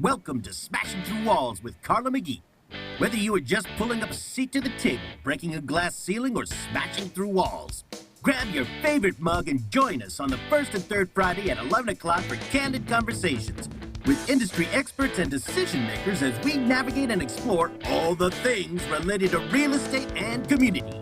Welcome to Smashing Through Walls with Carla McGee. Whether you are just pulling up a seat to the table, breaking a glass ceiling, or smashing through walls, grab your favorite mug and join us on the first and third Friday at 11 o'clock for candid conversations with industry experts and decision makers as we navigate and explore all the things related to real estate and community.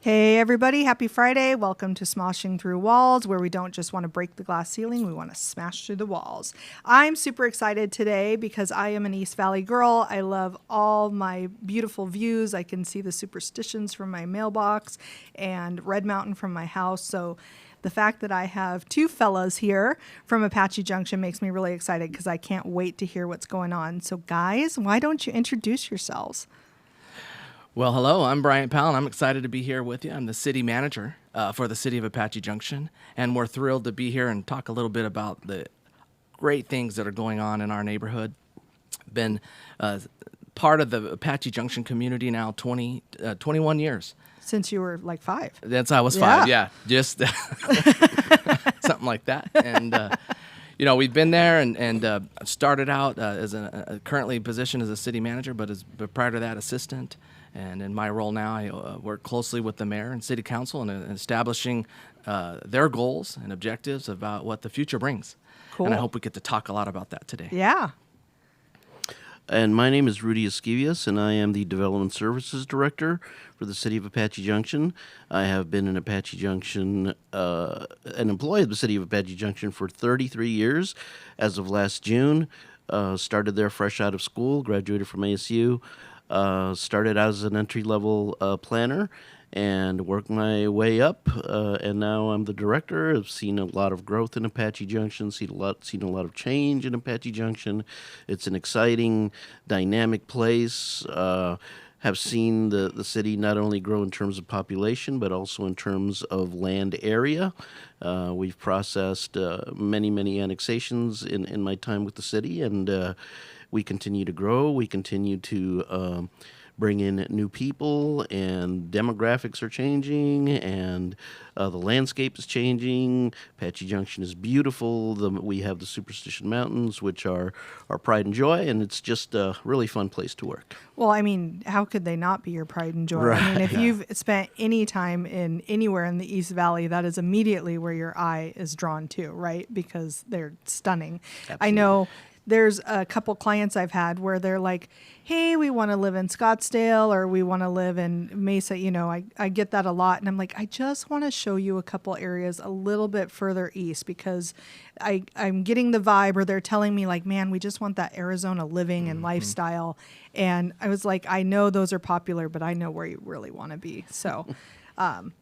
Hey everybody, happy Friday. Welcome to Smashing Through Walls, where we don't just want to break the glass ceiling, we want to smash through the walls. I'm super excited today because I am an East Valley girl. I love all my beautiful views. I can see the superstitions from my mailbox and Red Mountain from my house. So the fact that I have two fellas here from Apache Junction makes me really excited because I can't wait to hear what's going on. So guys, why don't you introduce yourselves? Well, hello, I'm Bryant Powell, and I'm excited to be here with you. I'm the city manager for the city of Apache Junction, and we're thrilled to be here and talk a little bit about the great things that are going on in our neighborhood. Been part of the Apache Junction community now 21 years. Since you were like 5. Since I was 5, yeah. Just something like that. And, we've been there and started out as currently positioned as a city manager, but prior to that, assistant. And in my role now, I work closely with the mayor and city council in establishing their goals and objectives about what the future brings. Cool. And I hope we get to talk a lot about that today. Yeah. And my name is Rudy Esquivias, and I am the Development Services Director for the City of Apache Junction. I have been in Apache Junction, an employee of the City of Apache Junction for 33 years. As of last June, started there fresh out of school, graduated from ASU, started as an entry-level planner, and worked my way up, and now I'm the director. I've seen a lot of growth in Apache Junction, seen a lot of change in Apache Junction. It's an exciting, dynamic place. Have seen the city not only grow in terms of population, but also in terms of land area. We've processed many annexations in my time with the city, and we continue to grow. We continue to bring in new people, and demographics are changing, and the landscape is changing. Apache Junction is beautiful. We have the Superstition Mountains, which are our pride and joy, and it's just a really fun place to work. Well, I mean, how could they not be your pride and joy? Right. I mean, if you've spent any time anywhere in the East Valley, that is immediately where your eye is drawn to, right? Because they're stunning. Absolutely. I know there's a couple clients I've had where they're like, hey, we want to live in Scottsdale or we want to live in Mesa. I get that a lot. And I'm like, I just want to show you a couple areas a little bit further east because I'm getting the vibe, or they're telling me like, man, we just want that Arizona living and lifestyle. And I was like, I know those are popular, but I know where you really want to be. So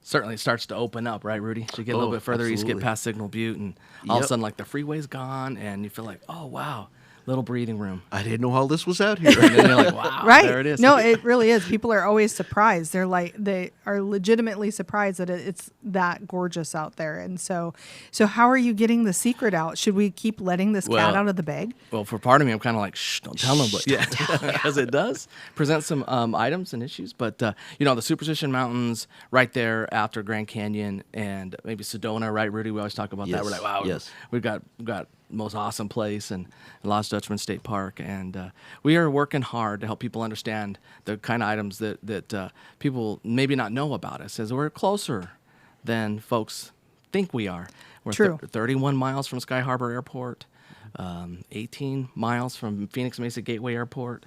certainly it starts to open up, right, Rudy? So you get a little bit further east, get past Signal Butte, and all of a sudden, like, the freeway's gone, and you feel like, oh, wow, little breathing room. I didn't know all this was out here. And then you're like, wow, right. There it is. No, it really is. People are always surprised. They are legitimately surprised that it's that gorgeous out there. And so how are you getting the secret out? Should we keep letting this cat out of the bag? Well, for part of me, I'm kind of like, shh, don't tell them. But yeah, because it does present some items and issues. But, the Superstition Mountains right there after Grand Canyon and maybe Sedona, right, Rudy? We always talk about that. We're like, wow, we've got most awesome place, and Lost Dutchman State Park, and we are working hard to help people understand the kind of items that people maybe not know about us, as we're closer than folks think we are. We're 31 miles from Sky Harbor Airport, 18 miles from Phoenix Mesa Gateway Airport.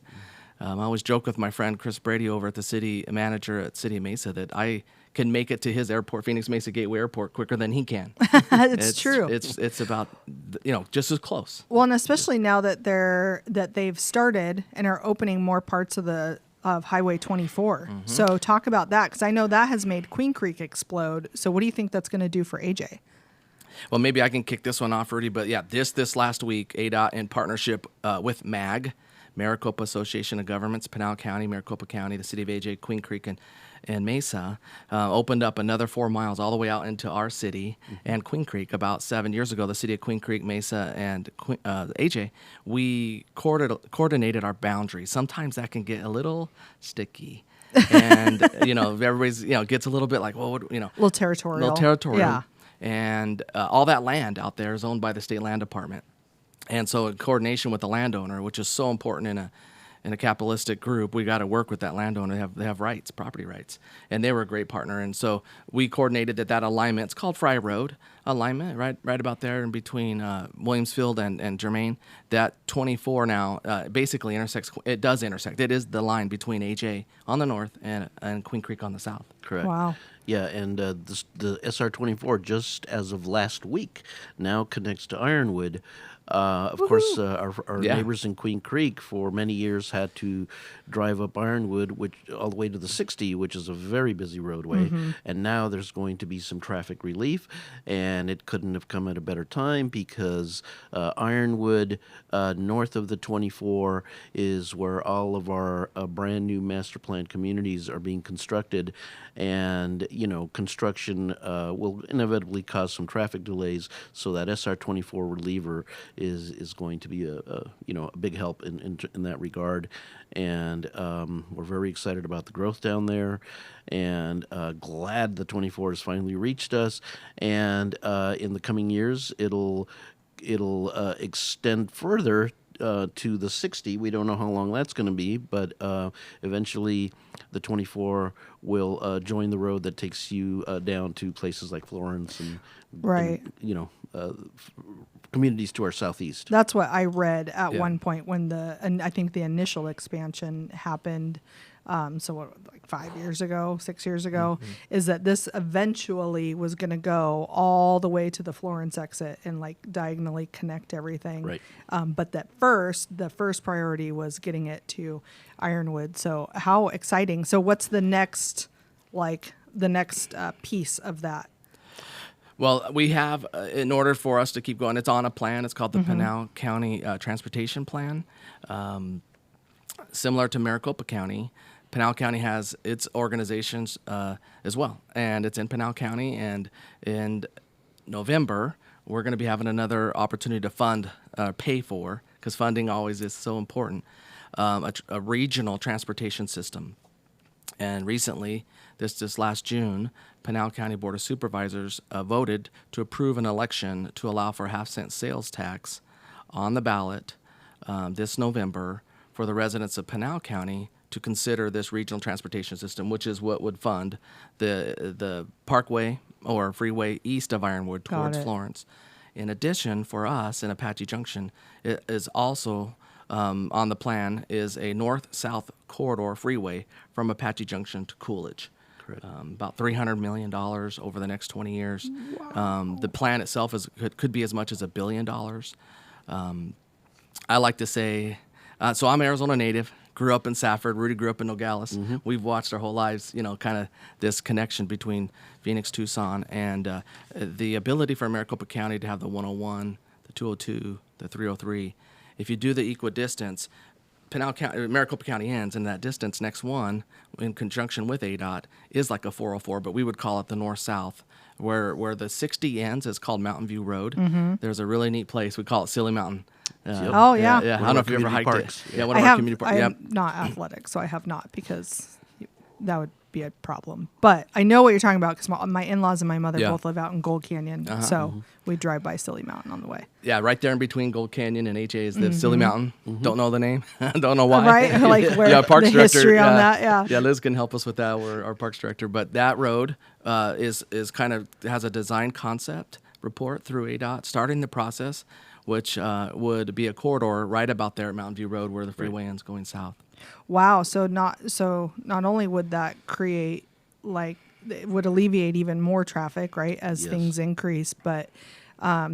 I always joke with my friend Chris Brady over at the city manager at City of Mesa that I can make it to his airport, Phoenix Mesa Gateway Airport, quicker than he can. It's true. It's about, just as close. Well, and especially now that they've started and are opening more parts of Highway 24. Mm-hmm. So talk about that, because I know that has made Queen Creek explode. So what do you think that's going to do for AJ? Well, maybe I can kick this one off, Rudy. But yeah, this last week, ADOT in partnership with MAG, Maricopa Association of Governments, Pinal County, Maricopa County, the city of AJ, Queen Creek, and Mesa, opened up another 4 miles all the way out into our city and Queen Creek about 7 years ago. The city of Queen Creek, Mesa, and AJ, we coordinated our boundaries. Sometimes that can get a little sticky. And, everybody's, gets a little bit like, well, a little territorial. Yeah. and all that land out there is owned by the state land department. And so in coordination with the landowner, which is so important in a capitalistic group, we got to work with that landowner. They have rights, property rights, and they were a great partner. And so we coordinated that alignment. It's called Fry Road alignment, right about there in between Williamsfield and Germain. That 24 now basically intersects. It does intersect. It is the line between AJ on the north and Queen Creek on the south. Correct. Wow. Yeah, and the SR-24, just as of last week, now connects to Ironwood. Of course, our neighbors in Queen Creek for many years had to drive up Ironwood, which all the way to the 60, which is a very busy roadway. And now there's going to be some traffic relief, and it couldn't have come at a better time because Ironwood, north of the 24, is where all of our brand new master plan communities are being constructed. And, construction will inevitably cause some traffic delays, so that SR-24 reliever is going to be a big help in that regard. And we're very excited about the growth down there, and glad the 24 has finally reached us. And in the coming years, it'll extend further to the 60. We don't know how long that's going to be, but eventually the 24 will join the road that takes you down to places like Florence and communities to our southeast. That's what I read at one point when I think the initial expansion happened. So what, like 5 years ago, 6 years ago, is that this eventually was going to go all the way to the Florence exit and like diagonally connect everything. Right. But the first priority was getting it to Ironwood. So how exciting. So what's the next piece of that? Well, we have, in order for us to keep going, it's on a plan. It's called the Pinal County Transportation Plan. Similar to Maricopa County, Pinal County has its organizations as well. And it's in Pinal County. And in November, we're going to be having another opportunity to fund, pay for, because funding always is so important, a regional transportation system. And recently, this last June, Pinal County Board of Supervisors voted to approve an election to allow for a half-cent sales tax on the ballot this November for the residents of Pinal County to consider this regional transportation system, which is what would fund the parkway or freeway east of Ironwood towards Florence. In addition, for us in Apache Junction, it is also on the plan is a north-south corridor freeway from Apache Junction to Coolidge. About $300 million over the next 20 years. Wow. The plan itself could be as much as $1 billion. I like to say, so I'm an Arizona native, grew up in Safford. Rudy grew up in Nogales. We've watched our whole lives, kind of this connection between Phoenix, Tucson, and the ability for Maricopa County to have the 101, the 202, the 303. If you do the equidistance, Maricopa County ends, and that distance next one, in conjunction with ADOT, is like a 404, but we would call it the north-south. Where the 60 ends is called Mountain View Road. There's a really neat place. We call it Silly Mountain. Oh, yeah. I don't know if you ever hiked parks. it. Yeah, one of our community parks. I am not athletic, so I have not, because that would be a problem. But I know what you're talking about, because my in-laws and my mother both live out in Gold Canyon, so we drive by Silly Mountain on the way. Yeah, right there in between Gold Canyon and HA is the Silly Mountain. Don't know the name. Don't know why. Right? Like where Parks the Director, history on that, yeah. Yeah, Liz can help us with that. We're our Parks Director. But that road is kind of has a design concept report through ADOT, starting the process, which would be a corridor right about there at Mountain View Road where the freeway ends going south. Wow. So not only would that create, like, it would alleviate even more traffic, right, as things increase, but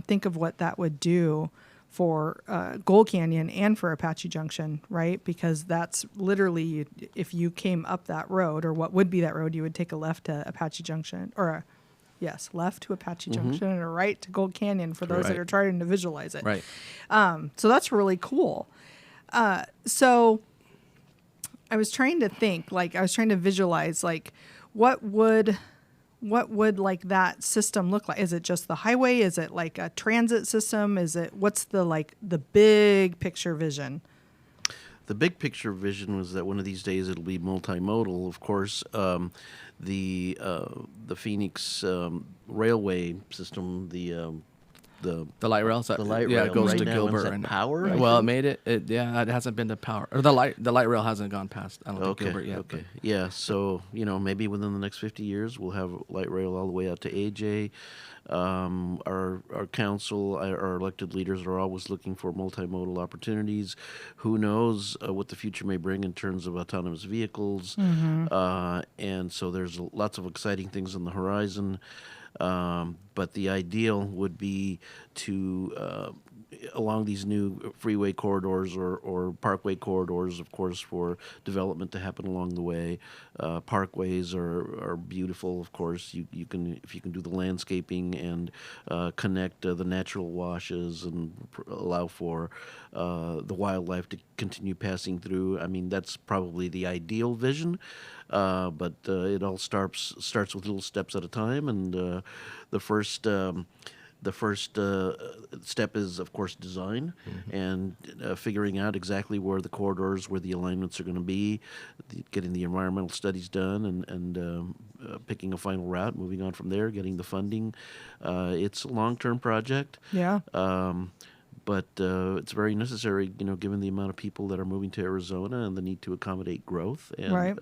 think of what that would do for Gold Canyon and for Apache Junction, right? Because that's literally, if you came up that road, or what would be that road, you would take a left to Apache Junction, or left to Apache Junction and a right to Gold Canyon for those that are trying to visualize it. Right. So that's really cool. So I was trying to think, I was trying to visualize, what would like that system look like? Is it just the highway? Is it like a transit system? What's the big picture vision? The big picture vision was that one of these days it'll be multimodal. Of course, the Phoenix railway system, The light rail, the light yeah, rail it goes right to now Gilbert is at and Power. I Well, it think? made it. It hasn't been to Power, or the light rail hasn't gone past. I don't think Okay, Gilbert yet. okay, yeah. So maybe within the next 50 years we'll have light rail all the way out to AJ. Our council, our elected leaders are always looking for multimodal opportunities. Who knows what the future may bring in terms of autonomous vehicles? And so there's lots of exciting things on the horizon. But the ideal would be to along these new freeway corridors or parkway corridors, of course, for development to happen along the way. Parkways are beautiful, of course. You can, if you can do the landscaping and connect the natural washes and allow for the wildlife to continue passing through. I mean, that's probably the ideal vision. But it all starts with little steps at a time, and the first step is, of course, design and figuring out exactly where the corridors, where the alignments are going to be, getting the environmental studies done, and picking a final route, moving on from there, getting the funding. It's a long-term project. Yeah. But it's very necessary, given the amount of people that are moving to Arizona and the need to accommodate growth. And, Right.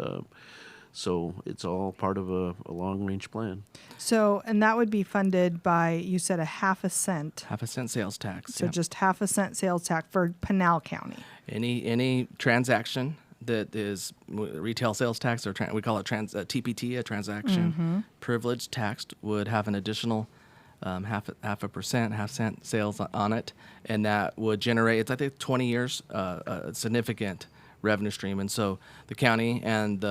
So it's all part of a long-range plan. So, and that would be funded by, you said, a half a cent. Half a cent sales tax. So Yep. just half a cent sales tax for Pinal County. Any transaction that is retail sales tax, or we call it TPT, a transaction privilege tax, would have an additional half cent sales on it, and that would generate, it's I think 20 years, a significant revenue stream. And so the county and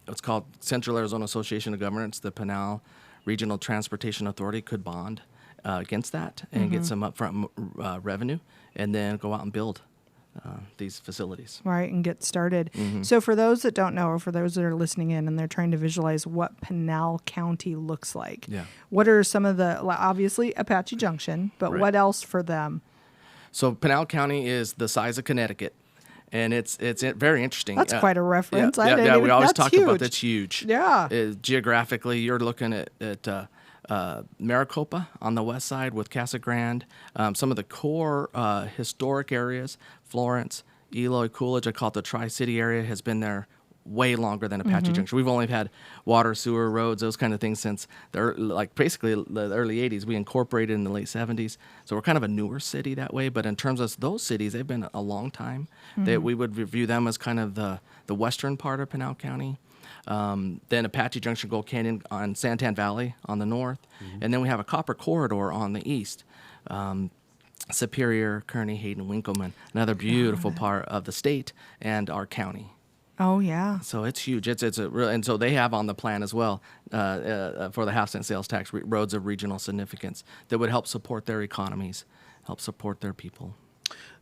what's called Central Arizona Association of Governments, the Pinal Regional Transportation Authority, could bond against that and get some upfront revenue, and then go out and build these facilities. Right, and get started. So for those that don't know, or for those that are listening in and they're trying to visualize what Pinal County looks like, Yeah. what are some of the, obviously Apache Junction, but Right. what else for them? So Pinal County is the size of Connecticut, and it's very interesting. That's quite a reference. I Yeah, didn't yeah, even- we always that's talk huge. about that's huge. Yeah. Geographically, you're looking at Maricopa on the west side with Casa Grande, some of the core historic areas, Florence, Eloy, Coolidge, I call it the Tri-City area, has been there way longer than Apache Junction. We've only had water, sewer, roads, those kind of things since basically the early 80s. We incorporated in the late 70s. So we're kind of a newer city that way. But in terms of those cities, they've been a long time. That we would view them as kind of the western part of Pinal County. Then Apache Junction, Gold Canyon on Santan Valley on the north. And then we have a copper corridor on the east. Superior, Kearney, Hayden, Winkleman, another beautiful part of the state and our county. Oh, yeah. So it's huge. It's a real, and so they have on the plan as well for the half cent sales tax, roads of regional significance that would help support their economies, help support their people.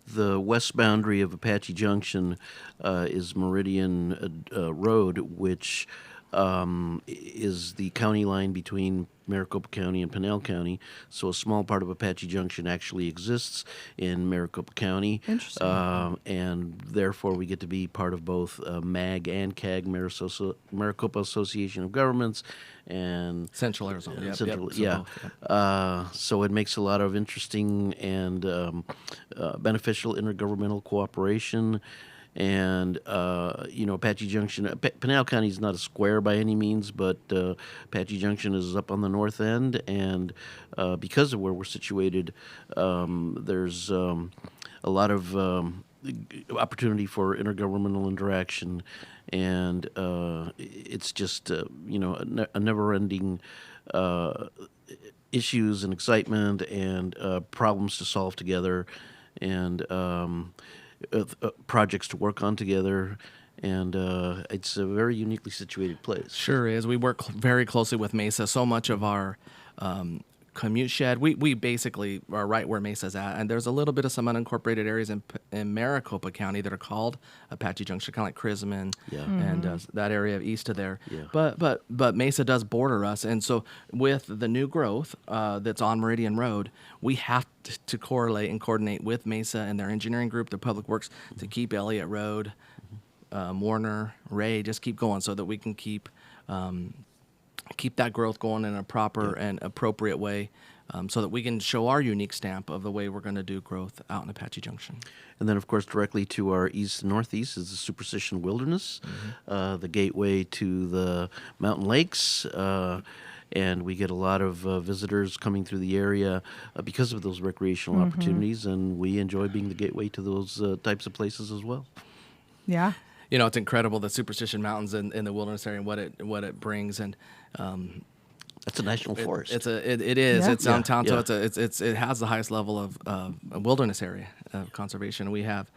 The west boundary of Apache Junction is Meridian Road, which is the county line between Maricopa County and Pinal County. So a small part of Apache Junction actually exists in Maricopa County. Interesting. And therefore we get to be part of both MAG and CAG, Maricopa Association of Governments, and Central Arizona. Yep, Central, yep, so yeah. both, yep. So it makes a lot of interesting and beneficial intergovernmental cooperation. And, Apache Junction, Pinal County is not a square by any means, but Apache Junction is up on the north end. And because of where we're situated, there's a lot of opportunity for intergovernmental interaction. And it's just, a never-ending issues and excitement and problems to solve together. And projects to work on together, and it's a very uniquely situated place. Sure is. We work very closely with Mesa. So much of our commute shed. We basically are right where Mesa's at, and there's a little bit of some unincorporated areas in Maricopa County that are called Apache Junction, kind of like Crisman and that area east of there. Yeah. But Mesa does border us, and so with the new growth that's on Meridian Road, we have to correlate and coordinate with Mesa and their engineering group, their public works, to keep Elliott Road, Warner, Ray, just keep going so that we can keep that growth going in a proper and appropriate way, so that we can show our unique stamp of the way we're going to do growth out in Apache Junction. And then, of course, directly to our east and northeast is the Superstition Wilderness, the gateway to the mountain lakes. And we get a lot of visitors coming through the area because of those recreational opportunities, and we enjoy being the gateway to those types of places as well. Yeah. You know, it's incredible, the Superstition Mountains in the wilderness area and what it brings, and that's a national forest. It is. Yeah. It's downtown, Yeah. so it has the highest level of a wilderness area of conservation. We have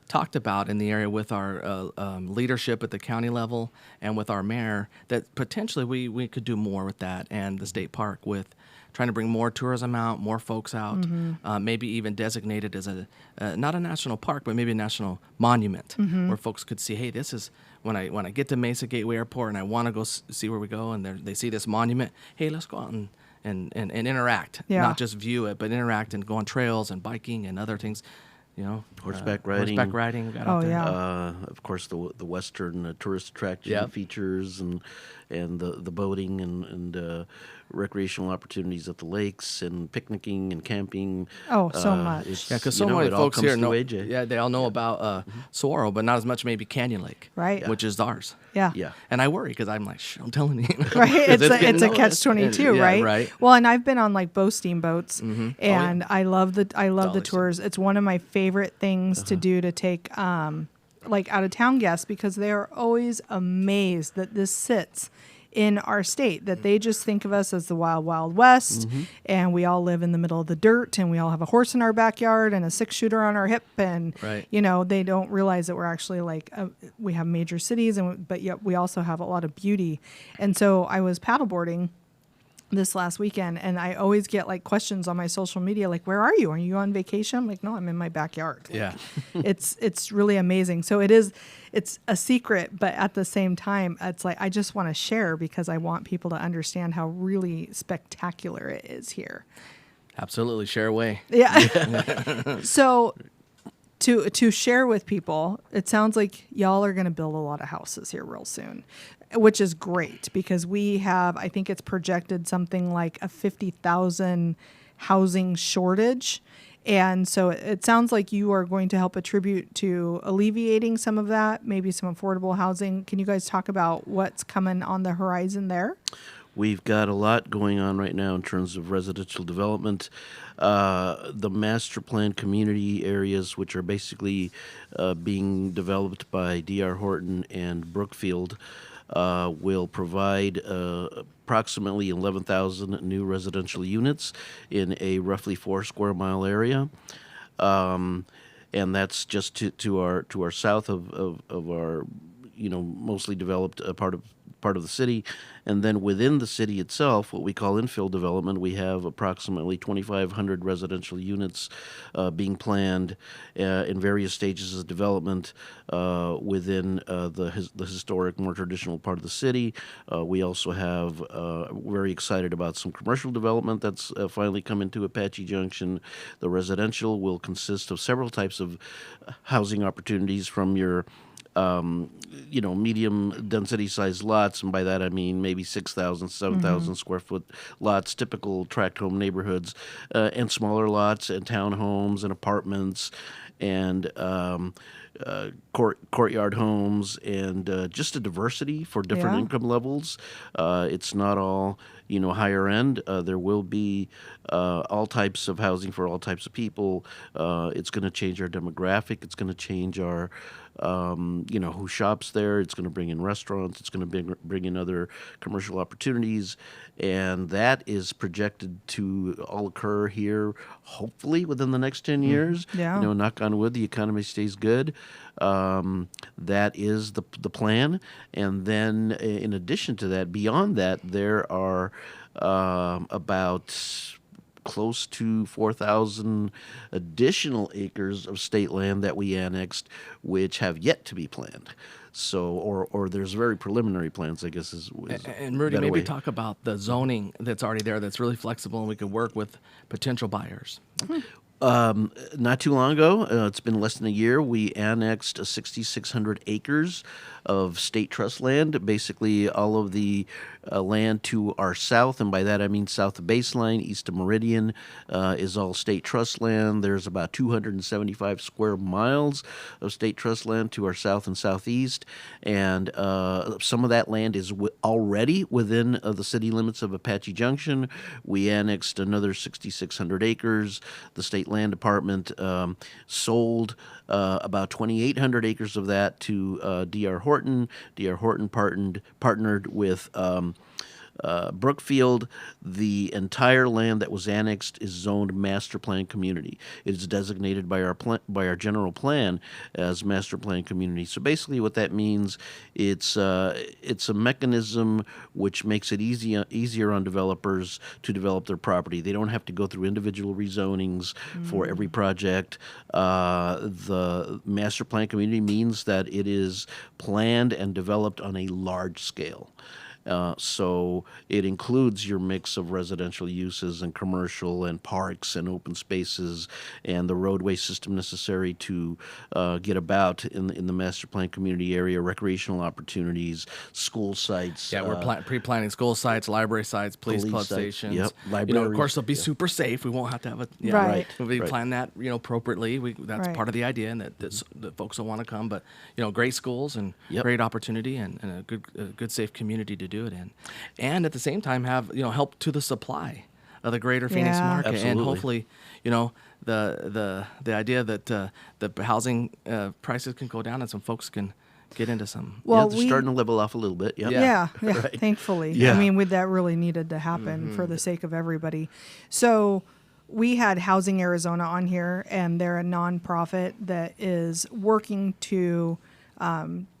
talked about in the area with our leadership at the county level and with our mayor that potentially we could do more with that, and the state park with trying to bring more tourism out, more folks out, maybe even designate it as not a national park, but maybe a national monument where folks could see, hey, this is when I get to Mesa Gateway Airport and I want to go see where we go, and they see this monument, hey, let's go out and interact, not just view it, but interact and go on trails and biking and other things. You know, Horseback riding. we got out there. Yeah. Of course, the Western tourist attraction features and the boating and recreational opportunities at the lakes and picnicking and camping. Oh, so much. Yeah, because so many folks here know. AJ. Yeah, they all know about Saguaro, but not as much maybe Canyon Lake, Right. Which is ours. Yeah. Yeah. And I worry because I'm like, I'm telling you, Right. 'Cause It's a getting catch-22, yeah, right? Right. Well, and I've been on like bow steamboats, and I love the Always. tours. It's one of my favorite things to do, to take like out of town guests, because they are always amazed that this sits in our state, that they just think of us as the wild, wild west, and we all live in the middle of the dirt, and we all have a horse in our backyard and a 6-shooter on our hip, and Right. you know, they don't realize that we're actually like we have major cities, but yet we also have a lot of beauty. And so I was paddleboarding this last weekend, and I always get like questions on my social media like, where are you? Are you on vacation? I'm like, no, I'm in my backyard. Like, Yeah. it's really amazing. So it's a secret, but at the same time, it's like I just want to share because I want people to understand how really spectacular it is here. Absolutely, share away. Yeah. So to share with people, it sounds like y'all are going to build a lot of houses here real soon, which is great because we have, I think it's projected something like a 50,000 housing shortage. And so it sounds like you are going to help attribute to alleviating some of that, maybe some affordable housing. Can you guys talk about what's coming on the horizon there? We've got a lot going on right now in terms of residential development. The master plan community areas, which are basically being developed by D.R. Horton and Brookfield, will provide approximately 11,000 new residential units in a roughly 4 square mile area. And that's just to our south of our, mostly developed part of the city. And then within the city itself, what we call infill development, we have approximately 2,500 residential units being planned in various stages of development within the historic, more traditional part of the city. We also have, very excited about some commercial development that's finally come into Apache Junction. The residential will consist of several types of housing opportunities, from your medium density sized lots, and by that I mean maybe 6,000, 7,000 square foot lots, typical tract home neighborhoods, and smaller lots and townhomes and apartments and courtyard homes, and just a diversity for different income levels. It's not all higher end. There will be all types of housing for all types of people. It's going to change our demographic. It's going to change our who shops there. It's going to bring in restaurants. It's going to bring in other commercial opportunities, and that is projected to all occur here, hopefully within the next 10 years. Yeah. Knock on wood, the economy stays good. That is the plan, and then in addition to that, beyond that, there are about close to 4,000 additional acres of state land that we annexed, which have yet to be planned. So, or there's very preliminary plans, I guess, is And Rudy, better maybe way. talk about the zoning that's already there that's really flexible and we could work with potential buyers. Not too long ago, it's been less than a year, we annexed 6,600 acres of state trust land, basically all of the land to our south, and by that I mean south of Baseline, east of Meridian, is all state trust land. There's about 275 square miles of state trust land to our south and southeast, and some of that land is already within the city limits of Apache Junction. We annexed another 6,600 acres. The state land department sold about 2,800 acres of that to D.R. Horton. D.R. Horton partnered with Brookfield. The entire land that was annexed is zoned master plan community. It is designated by our general plan as master plan community. So basically, what that means, it's a mechanism which makes it easier on developers to develop their property. They don't have to go through individual rezonings for every project. The master plan community means that it is planned and developed on a large scale. So it includes your mix of residential uses and commercial and parks and open spaces and the roadway system necessary to get about in the master plan community area, recreational opportunities, school sites. Yeah, we're pre-planning school sites, library sites, police club sites, stations. yep, Of libraries, course, they'll be super safe. We won't have to have a Right. We right. plan that appropriately. That's Right. part of the idea, and that folks will want to come. But great schools and Yep. great opportunity and a good safe community to do it in, and at the same time have help to the supply of the greater Phoenix Yeah. market, and Absolutely. hopefully the idea that the housing prices can go down and some folks can get into some. Well, They're starting to level off a little bit. Yep. Yeah. Yeah, Right. thankfully. Yeah. I mean, that really needed to happen for the sake of everybody. So we had Housing Arizona on here, and they're a nonprofit that is working to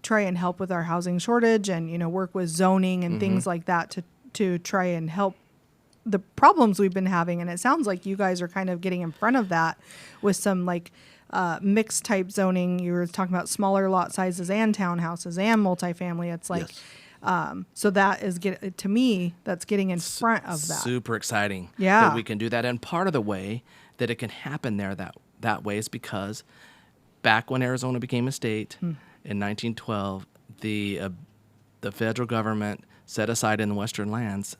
try and help with our housing shortage and work with zoning and things like that to try and help the problems we've been having. And it sounds like you guys are kind of getting in front of that with some mixed type zoning. You were talking about smaller lot sizes and townhouses and multifamily. It's like, Yes. so that is to me, that's getting in front of that. Super exciting. Yeah. That we can do that, and part of the way that it can happen there that way is because back when Arizona became a state in 1912, the federal government set aside in the Western lands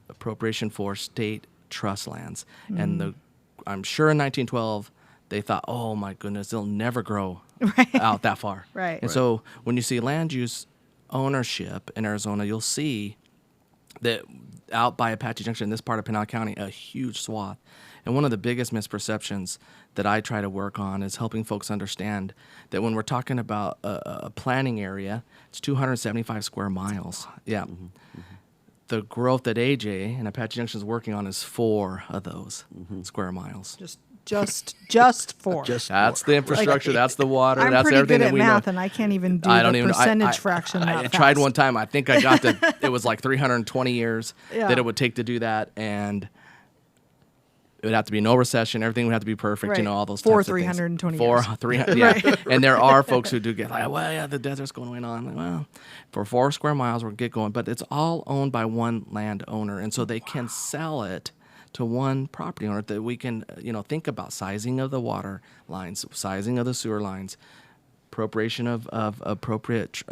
appropriation for state trust lands, and I'm sure in 1912 they thought, oh my goodness, they'll never grow out that far. Right. And so when you see land use ownership in Arizona, you'll see that out by Apache Junction, in this part of Pinal County, a huge swath. And one of the biggest misperceptions that I try to work on is helping folks understand that when we're talking about a planning area, it's 275 square miles. Yeah. The growth that AJ and Apache Junction is working on is 4 of those square miles. Just for. That's the infrastructure. That's the water. I'm that's pretty everything good that at we math, know. and I can't even do I don't the even percentage fraction that I fast. tried one time. I think I got to. It was like 320 years Yeah. that it would take to do that, and it would have to be no recession. Everything would have to be perfect. Right. All those For types of things. 320 For years. 300. Yeah. And there are folks who do get like, well, yeah, the desert's going on. Like, well, for 4 square miles, we'll get going. But it's all owned by one landowner, and so they can sell it to one property owner. That we can, think about sizing of the water lines, sizing of the sewer lines, appropriation of appropriate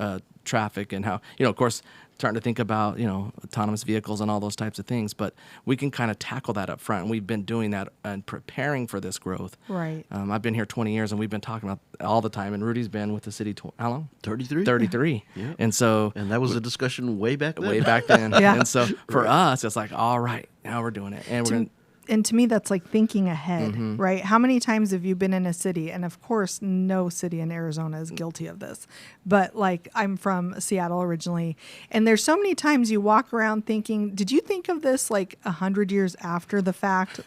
traffic, and how, of course, starting to think about, autonomous vehicles and all those types of things. But we can kind of tackle that up front. And we've been doing that and preparing for this growth. Right. I've been here 20 years, and we've been talking about it all the time. And Rudy's been with the city, how long? 33? 33. Yeah. And so And that was a discussion way back then. way back then. Yeah. And so for us, it's like, all right, now we're doing it. And we're going to. And to me, that's like thinking ahead, Mm-hmm. right? How many times have you been in a city? And of course, no city in Arizona is guilty of this. But I'm from Seattle originally. And there's so many times you walk around thinking, did you think of this 100 years after the fact?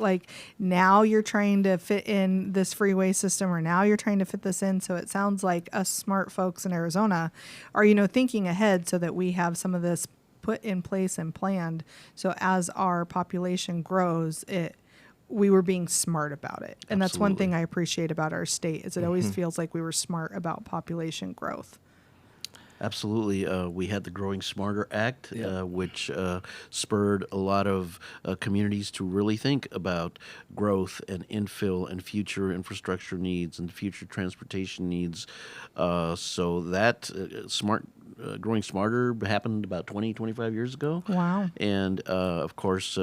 Now you're trying to fit in this freeway system, or now you're trying to fit this in. So it sounds like us smart folks in Arizona are, thinking ahead so that we have some of this put in place and planned, so as our population grows, we were being smart about it. And that's one Absolutely. thing I appreciate about our state is it always feels like we were smart about population growth. Absolutely. We had the Growing Smarter Act, Yeah. which spurred a lot of communities to really think about growth and infill and future infrastructure needs and future transportation needs. So that Growing Smarter happened about 20, 25 years ago. Wow. And of course,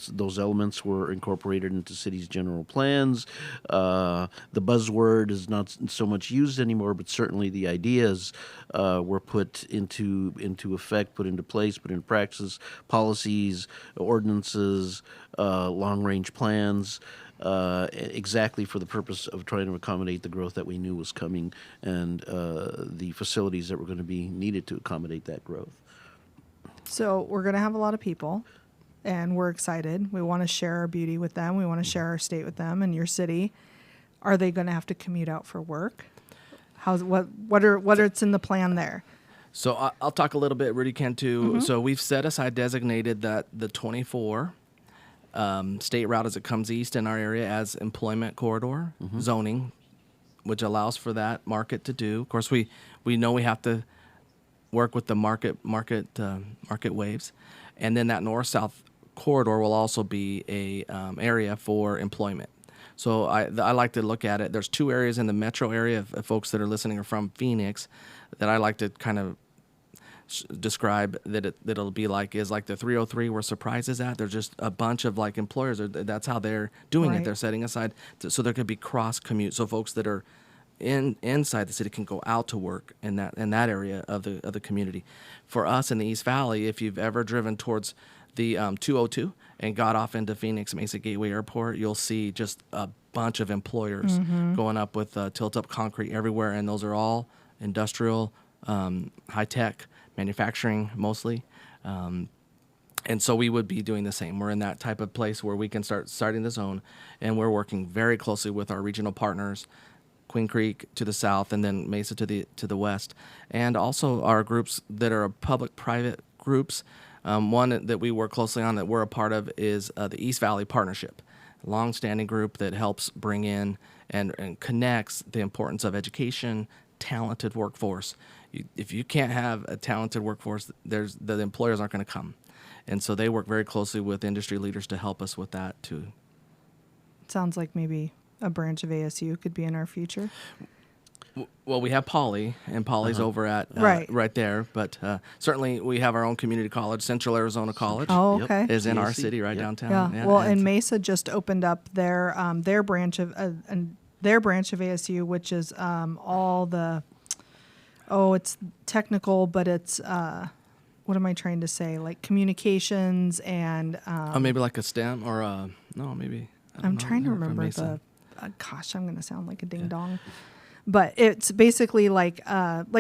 those elements were incorporated into cities' general plans. The buzzword is not so much used anymore, but certainly the ideas were put into effect, put into place, put into practice, policies, ordinances, long-range plans. Exactly for the purpose of trying to accommodate the growth that we knew was coming and the facilities that were going to be needed to accommodate that growth. So we're going to have a lot of people, and we're excited. We want to share our beauty with them. We want to share our state with them and your city. Are they going to have to commute out for work? What's in the plan there? So I'll talk a little bit. Rudy can too. So we've set aside, designated that the 24 state route as it comes east in our area as employment corridor zoning, which allows for that market to do. Of course, we know we have to work with the market waves, and then that north-south corridor will also be a area for employment. So I like to look at it. There's two areas in the metro area of folks that are listening are from Phoenix that I like to kind of describe that it'll be like is like the 303 where Surprise is at. There's just a bunch of like employers. That's how they're doing Right. it. They're setting aside so there could be cross commute. So folks that are inside the city can go out to work in that area of the community. For us in the East Valley, if you've ever driven towards the 202 and got off into Phoenix Mesa Gateway Airport, you'll see just a bunch of employers going up with tilt-up concrete everywhere, and those are all industrial, high-tech, manufacturing mostly. And so we would be doing the same. We're in that type of place where we can starting the zone, and we're working very closely with our regional partners, Queen Creek to the south, and then Mesa to the west, and also our groups that are public-private groups. One that we work closely on that we're a part of is the East Valley Partnership, a long-standing group that helps bring in and connects the importance of education, talented workforce. If you can't have a talented workforce, the employers aren't going to come. And so they work very closely with industry leaders to help us with that too. Sounds like maybe a branch of ASU could be in our future. Well, we have Poly, and Poly's over at right there. But certainly we have our own community college, Central Arizona College. Oh, Yep. okay. Is in our CAC. city right Yep. downtown. Yeah. Well, and and Mesa just opened up their branch of ASU, which is all the it's technical, but it's what am I trying to say? Like communications and maybe like a STEM or no, maybe. I don't I'm know. trying to Never from remember Mesa. gosh, I'm going to sound like a ding dong. But it's basically like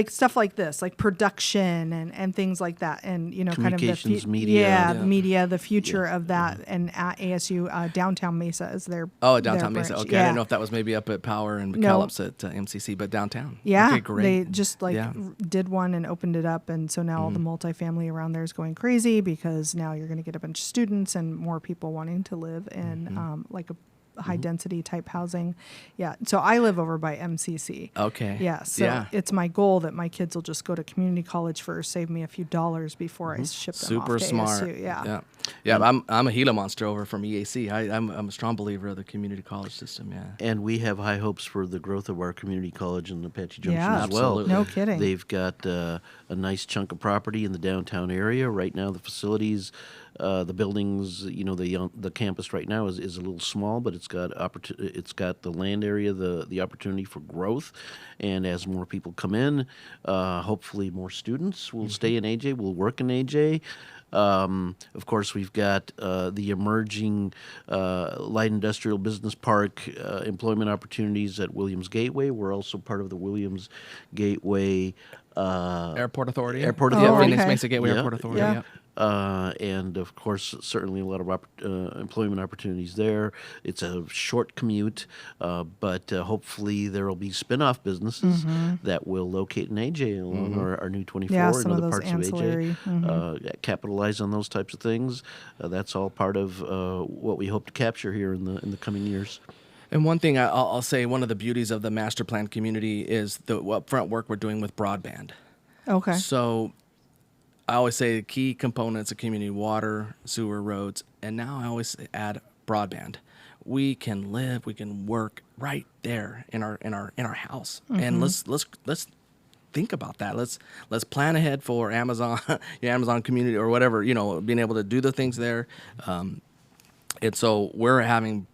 stuff like this, like production and things like that, and kind of the Communications, media. yeah, Yeah. media, the future of that, and at ASU downtown Mesa is their Downtown their Mesa. branch. Okay, Yeah. I didn't know if that was maybe up at Power and No. McKellips at MCC, but downtown. Yeah, Okay, great. they just Yeah. did one and opened it up, and so now all the multifamily around there is going crazy because now you're going to get a bunch of students and more people wanting to live in like a high density type housing. Yeah, so I live over by MCC. Okay. Yeah, so it's my goal that my kids will just go to community college first, save me a few dollars before I ship them Super off to smart. ASU. Yeah. Yeah. But I'm a Gila monster over from EAC. I'm a strong believer of the community college system. Yeah. And we have high hopes for the growth of our community college in Apache Junction Yeah, as well. absolutely. No kidding. They've got a nice chunk of property in the downtown area. Right now, the facilities, the buildings, the campus right now is a little small, but it's got it's got the land area, the opportunity for growth. And as more people come in, hopefully more students will stay in AJ, will work in AJ. Of course, we've got the emerging light industrial business park employment opportunities at Williams Gateway. We're also part of the Williams Gateway Airport Authority. Airport Oh, Yeah, Authority. Phoenix okay. Mesa Gateway Yeah, Airport Authority. yeah. Yep. And of course, certainly a lot of employment opportunities there. It's a short commute, but hopefully there will be spin-off businesses that will locate in AJ along our new 24 Yeah, and some of other those parts ancillary. of AJ. Capitalize on those types of things. That's all part of what we hope to capture here in the coming years. And one thing I'll say, one of the beauties of the master plan community is the upfront work we're doing with broadband. Okay. So I always say the key components of community: water, sewer, roads, and now I always add broadband. We can live, we can work right there in our house, and let's think about that. Let's plan ahead for Amazon, your Amazon community or whatever. Being able to do the things there. And so we're having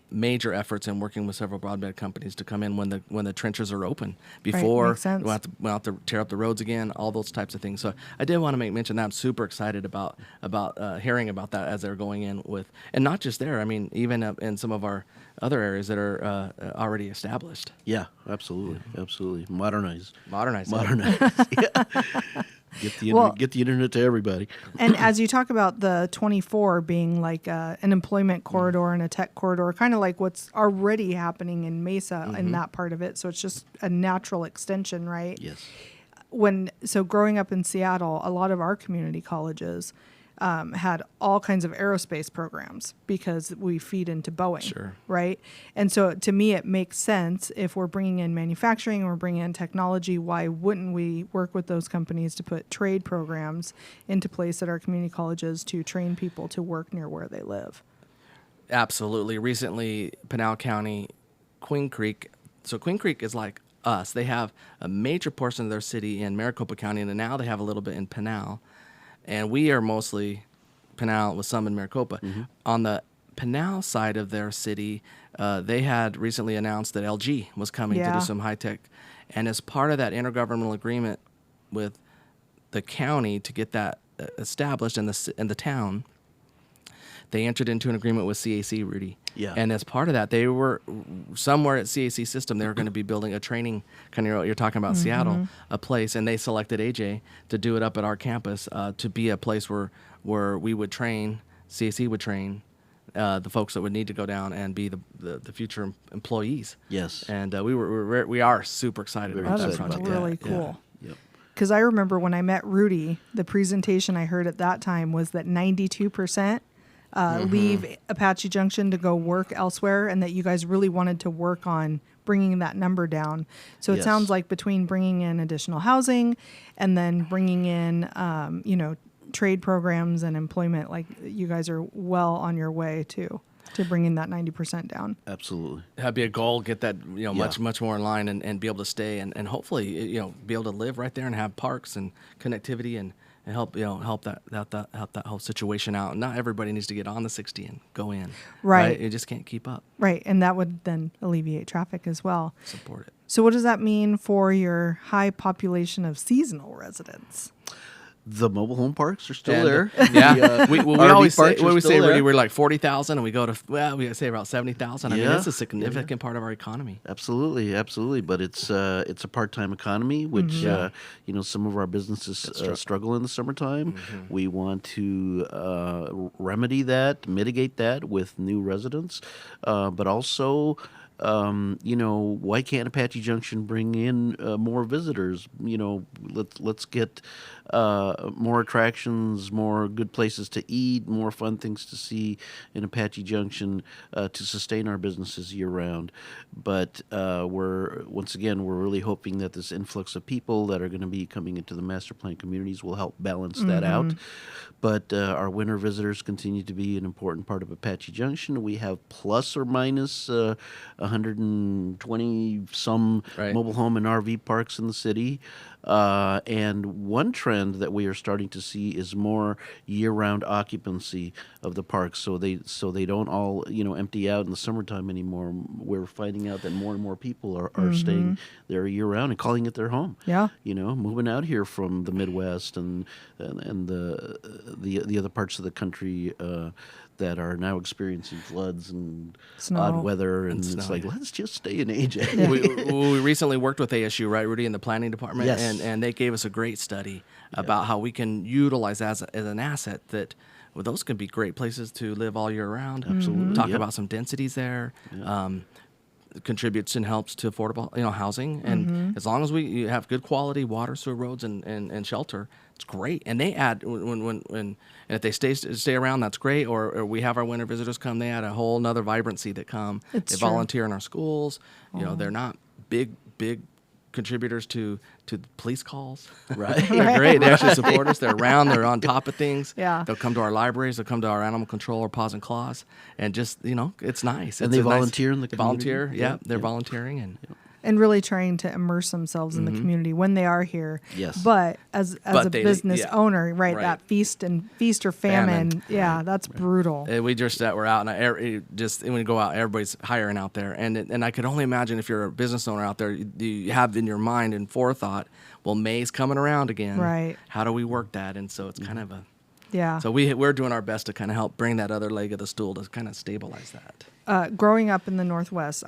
major efforts in working with several broadband companies to come in when the trenches are open before makes sense. we'll have to tear up the roads again, all those types of things. So I did want to mention that I'm super excited about hearing about that as they're going in with, and not just there. I mean, even in some of our other areas that are already established. Yeah, absolutely. Modernize. Modernize. Yeah. Get the internet to everybody. And as you talk about the 24 being like an employment corridor and a tech corridor, kind of like what's already happening in Mesa in that part of it. So it's just a natural extension, right? Yes. So growing up in Seattle, a lot of our community colleges had all kinds of aerospace programs because we feed into Boeing, Sure. right? And so to me, it makes sense if we're bringing in manufacturing, we're bringing in technology, why wouldn't we work with those companies to put trade programs into place at our community colleges to train people to work near where they live? Absolutely. Recently, Pinal County, Queen Creek. So Queen Creek is like us. They have a major portion of their city in Maricopa County, and now they have a little bit in Pinal. And we are mostly Pinal with some in Maricopa. On the Pinal side of their city, they had recently announced that LG was coming to Yeah. do some high tech. And as part of that intergovernmental agreement with the county to get that established in the town, they entered into an agreement with CAC, Rudy. Yeah. And as part of that, they were somewhere at CAC system, they were going to be building a training, kind of you're talking about Seattle, a place, and they selected AJ to do it up at our campus to be a place where we would train, CAC would train the folks that would need to go down and be the future employees. Yes. And we are super excited Very about that That's excited project. about really that. cool. Yep. Because I remember when I met Rudy, the presentation I heard at that time was that 92% leave Apache Junction to go work elsewhere, and that you guys really wanted to work on bringing that number down. So it Yes. sounds like between bringing in additional housing and then bringing in, trade programs and employment, like you guys are well on your way to bringing that 90% down. Absolutely. That'd be a goal. Get that Yeah. much more in line and be able to stay and hopefully be able to live right there and have parks and connectivity and help that whole situation out. Not everybody needs to get on the 60 and go in. Right. You just can't keep up. Right. And that would then alleviate traffic as well. Support it. So what does that mean for your high population of seasonal residents? The mobile home parks are still And, there. Yeah, we RV always say, parks are what we still say, Rudy, there. we're like 40,000, and we go to we say about 70,000. I mean, Yeah. it's a significant part of our economy. Absolutely. But it's a part-time economy, which some of our businesses struggle in the summertime. We want to remedy that, mitigate that with new residents, but also. Why can't Apache Junction bring in more visitors? Let's get more attractions, more good places to eat, more fun things to see in Apache Junction to sustain our businesses year round. But we're really hoping that this influx of people that are going to be coming into the master plan communities will help balance that out. But our winter visitors continue to be an important part of Apache Junction. We have plus or minus 120 some Right. mobile home and RV parks in the city. And one trend that we are starting to see is more year-round occupancy of the parks, so they don't all empty out in the summertime anymore. We're finding out that more and more people are staying there year-round and calling it their home. Yeah. Moving out here from the Midwest and the other parts of the country that are now experiencing floods and Snow. odd weather, and it's snow, like, let's just stay in AJ. We recently worked with ASU, right, Rudy, in the planning department, Yes. and they gave us a great study about how we can utilize as an asset that. Well, those can be great places to live all year round. Absolutely. Talk Yep. about some densities there. Contributes and helps to affordable, housing. And as long as you have good quality water, sewer, roads, and shelter, it's great. And they add when and if they stay around, that's great. Or we have our winter visitors come, they add a whole nother vibrancy that come. It's they true. volunteer in our schools. They're not big contributors to the police calls. Right. They're great. They actually support us. They're around. They're on top of things. Yeah. They'll come to our libraries. They'll come to our animal control or paws and claws, and just it's nice. And It's they a nice- volunteer in the they community. volunteer. Yeah, they're Yeah. volunteering And really trying to immerse themselves in the community when they are here. Yes. But as But a they- business yeah. owner, right, Right. that feast or famine. Yeah, that's brutal. We just we're out, and when we go out, everybody's hiring out there, and I could only imagine if you're a business owner out there, you have in your mind and forethought, well, May's coming around again. Right. How do we work that? And so it's kind of a Yeah. so we're doing our best to kind of help bring that other leg of the stool to kind of stabilize that. Growing up in the Northwest,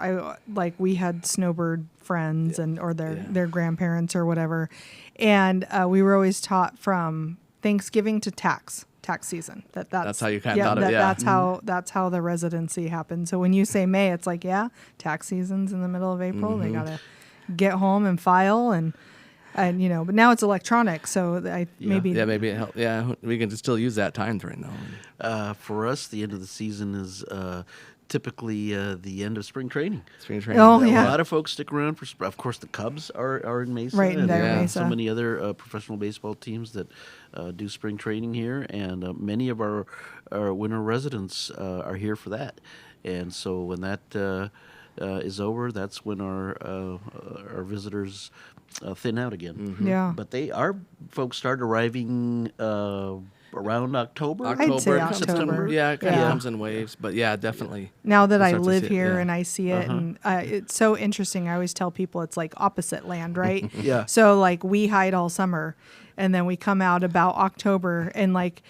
we had snowbird friends or their grandparents or whatever, and we were always taught from Thanksgiving to tax season that's how you kind of thought of it. Yeah. that's how the residency happened. So when you say May, it's like tax season's in the middle of April. They gotta get home and file and but now it's electronic, so maybe maybe it help. Yeah, we can still use that time frame though. For us, the end of the season is typically the end of spring training. Spring training. Oh, A yeah. lot of folks stick around for. Of course, the Cubs are in Mesa, Right, and they're in Mesa. so many other professional baseball teams that do spring training here, and many of our winter residents are here for that. And so when that is over, that's when our visitors thin out again. Yeah. But our folks start arriving around October. I'd say October, September. Yeah, it kind of comes in waves, but yeah, definitely. Now that We'll I start to live see it, here yeah. and I see it, and it's so interesting. I always tell people it's like opposite land, right? Yeah. So like we hide all summer, and then we come out about October, and like,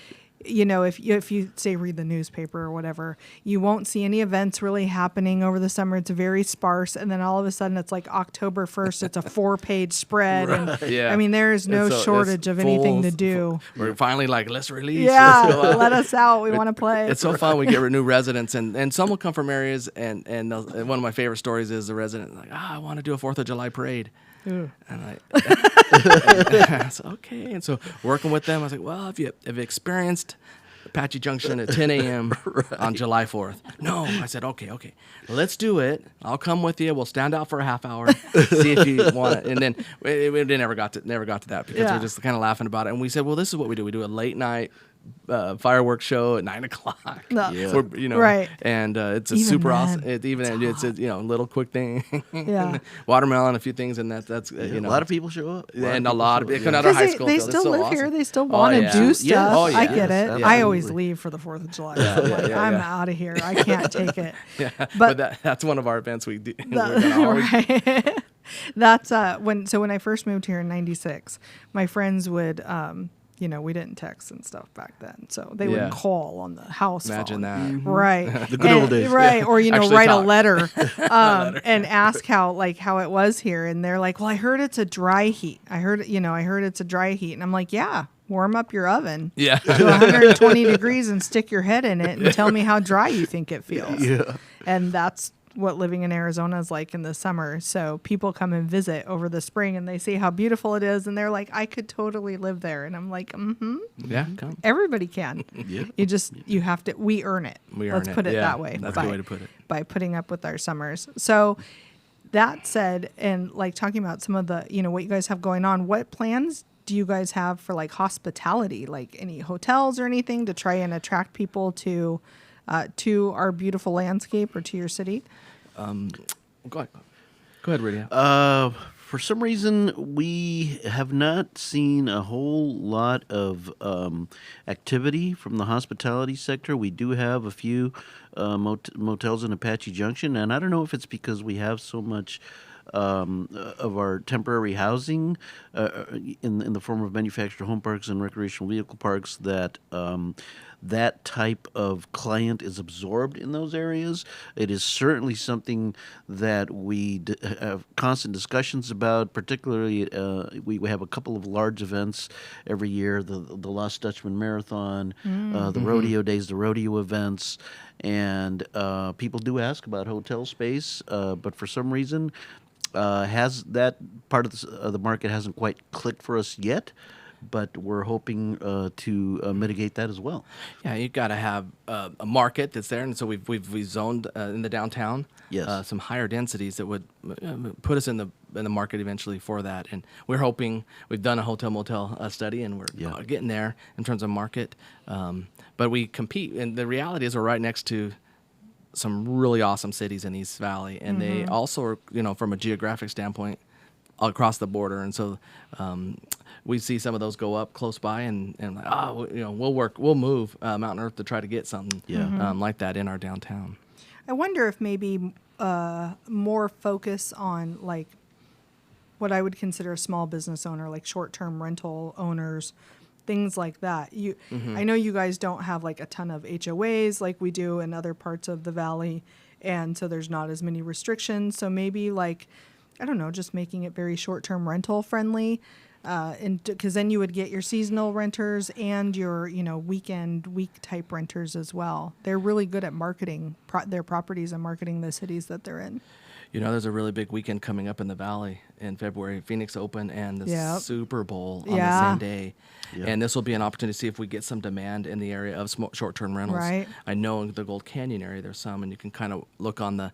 if you say read the newspaper or whatever, you won't see any events really happening over the summer. It's very sparse, and then all of a sudden it's like October 1st. It's a 4-page spread, and Yeah. I mean there is no It's shortage of anything to full- do. We're finally like, let's release. Yeah, Let's go out. let us out. We want to play. It's so fun. We get new residents, and some will come from areas. And one of my favorite stories is the resident like, I want to do a 4th of July parade. And I said, okay. And so working with them, I was like, well, have you experienced Apache Junction at 10 a.m. on July 4th? No. I said, okay, let's do it. I'll come with you. We'll stand out for a half hour, see if you want it. And then we never got to that because Yeah. we're just kind of laughing about it. And we said, well, this is what we do. We do a late night fireworks show at 9:00. No. Yeah. We're, Right. And it's a Even super then, awesome. It's a little quick thing. Yeah. Watermelon, a few things, and that's A lot of people show up. and a lot of people it show come up. out of high Because school. they so still it's so live awesome. here. They still Oh, want to yeah. do stuff. Yeah. Oh, I yes, get it. I absolutely. always leave for the 4th of July. I'm like, I'm out of here. I can't take it. Yeah, But- but that's one of our events we do. We're gonna always- Right. That's when I first moved here in '96, my friends would we didn't text and stuff back then, so they Yeah. would call on the house Imagine phone. that. Right? The good old days. right? Or Actually write a talk. letter, and ask how it was here, and they're like, "Well, I heard it's a dry heat. I heard it's a dry heat," and I'm like, "Yeah, warm up your oven Yeah. to 120 degrees and stick your head in it and tell me how dry you think it feels." Yeah. And that's what living in Arizona is like in the summer. So people come and visit over the spring and they see how beautiful it is, and they're like, I could totally live there. And I'm like, Yeah, come. everybody can. Yeah. You have to, we earn it. We earn Let's it. put it Yeah, that way. that's a good way to put it. By putting up with our summers. So that said, and like talking about some of the, what you guys have going on, what plans do you guys have for like hospitality, like any hotels or anything to try and attract people to our beautiful landscape or to your city? Go ahead, Rudy. For some reason, we have not seen a whole lot of activity from the hospitality sector. We do have a few motels in Apache Junction, and I don't know if it's because we have so much of our temporary housing in the form of manufactured home parks and recreational vehicle parks that type of client is absorbed in those areas. It is certainly something that we have constant discussions about. Particularly, we have a couple of large events every year: the Lost Dutchman Marathon, the rodeo days, the rodeo events, and people do ask about hotel space, but for some reason, has that part of the market hasn't quite clicked for us yet. But we're hoping to mitigate that as well. Yeah, you got to have a market that's there, and so we've zoned in the downtown. Yes. Some higher densities that would put us in the market eventually for that, and we're hoping we've done a hotel motel study, and we're getting there in terms of market. But we compete, and the reality is we're right next to some really awesome cities in East Valley, and they also are, from a geographic standpoint, across the border, and so we see some of those go up close by, and like, we'll move Mountain Earth to try to get something like that in our downtown. I wonder if maybe more focus on like what I would consider a small business owner, like short-term rental owners, things like that. I know you guys don't have like a ton of HOAs like we do in other parts of the valley, and so there's not as many restrictions. So maybe like, I don't know, just making it very short-term rental friendly, because then you would get your seasonal renters and your week type renters as well. They're really good at marketing their properties and marketing the cities that they're in. There's a really big weekend coming up in the Valley in February, Phoenix Open and the Super Bowl on the same day. Yep. And this will be an opportunity to see if we get some demand in the area of short-term rentals. Right. I know in the Gold Canyon area there's some, and you can kind of look on the